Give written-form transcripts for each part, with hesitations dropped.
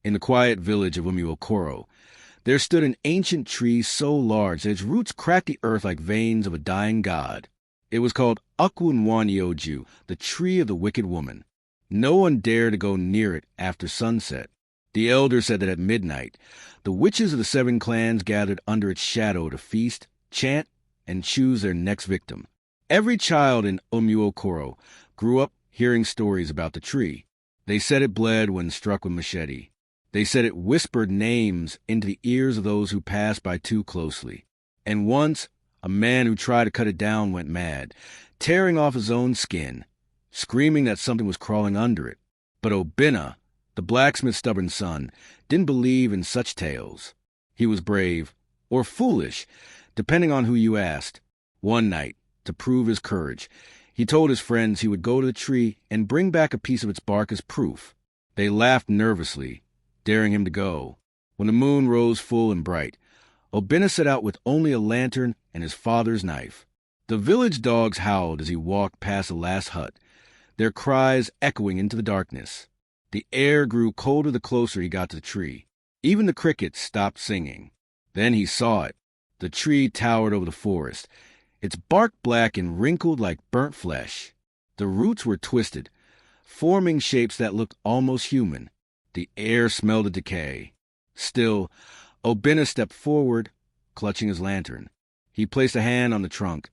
In the quiet village of Umuokoro, there stood an ancient tree so large that its roots cracked the earth like veins of a dying god. It was called Ụkwu Nwanyị Ojọọ, the tree of the wicked woman. No one dared to go near it after sunset. The elders said that at midnight, the witches of the 7 clans gathered under its shadow to feast, chant, and choose their next victim. Every child in Umuokoro grew up hearing stories about the tree. They said it bled when struck with machete. They said it whispered names into the ears of those who passed by too closely. And once, a man who tried to cut it down went mad, tearing off his own skin, screaming that something was crawling under it. But Obinna, the blacksmith's stubborn son, didn't believe in such tales. He was brave, or foolish, depending on who you asked. One night, to prove his courage, he told his friends he would go to the tree and bring back a piece of its bark as proof. They laughed nervously, daring him to go. When the moon rose full and bright, Obinna set out with only a lantern and his father's knife. The village dogs howled as he walked past the last hut, their cries echoing into the darkness. The air grew colder the closer he got to the tree. Even the crickets stopped singing. Then he saw it. The tree towered over the forest, its bark black and wrinkled like burnt flesh. The roots were twisted, forming shapes that looked almost human. The air smelled of decay. Still, Obinna stepped forward, clutching his lantern. He placed a hand on the trunk.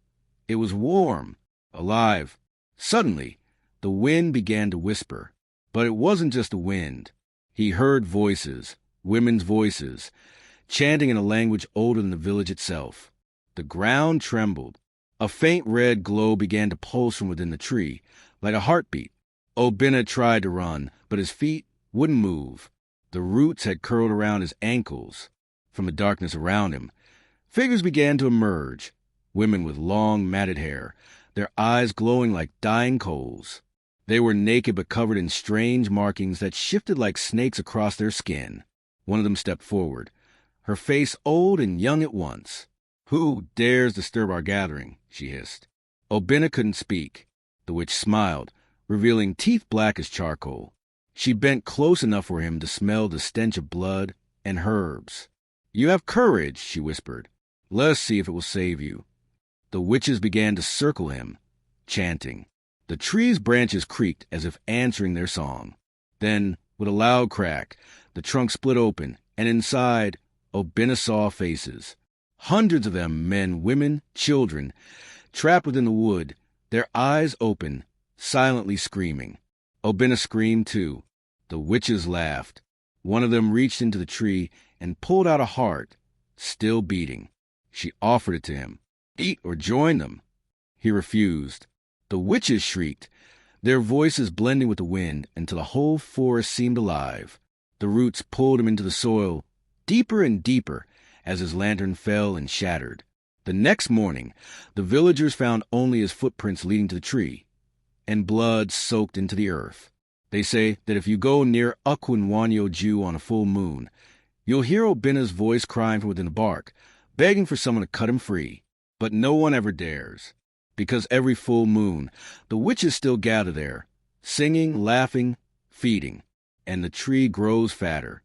It was warm, alive. Suddenly, the wind began to whisper. But it wasn't just the wind. He heard voices, women's voices, chanting in a language older than the village itself. The ground trembled. A faint red glow began to pulse from within the tree, like a heartbeat. Obinna tried to run, but his feet wouldn't move. The roots had curled around his ankles. From the darkness around him, figures began to emerge, women with long, matted hair, their eyes glowing like dying coals. They were naked but covered in strange markings that shifted like snakes across their skin. One of them stepped forward, her face old and young at once. "Who dares disturb our gathering?" she hissed. Obinna couldn't speak. The witch smiled, revealing teeth black as charcoal. She bent close enough for him to smell the stench of blood and herbs. "You have courage," she whispered. "Let us see if it will save you." The witches began to circle him, chanting. The tree's branches creaked as if answering their song. Then, with a loud crack, the trunk split open, and inside, Obinna saw faces. Hundreds of them, men, women, children, trapped within the wood, their eyes open, silently screaming. Obinna screamed too. The witches laughed. One of them reached into the tree and pulled out a heart, still beating. She offered it to him. Eat or join them. He refused. The witches shrieked, their voices blending with the wind until the whole forest seemed alive. The roots pulled him into the soil, deeper and deeper, as his lantern fell and shattered. The next morning, the villagers found only his footprints leading to the tree, and blood soaked into the earth. They say that if you go near Ụkwu Nwanyị Ojọọ on a full moon, you'll hear Obinna's voice crying from within the bark, begging for someone to cut him free. But no one ever dares, because every full moon, the witches still gather there, singing, laughing, feeding, and the tree grows fatter.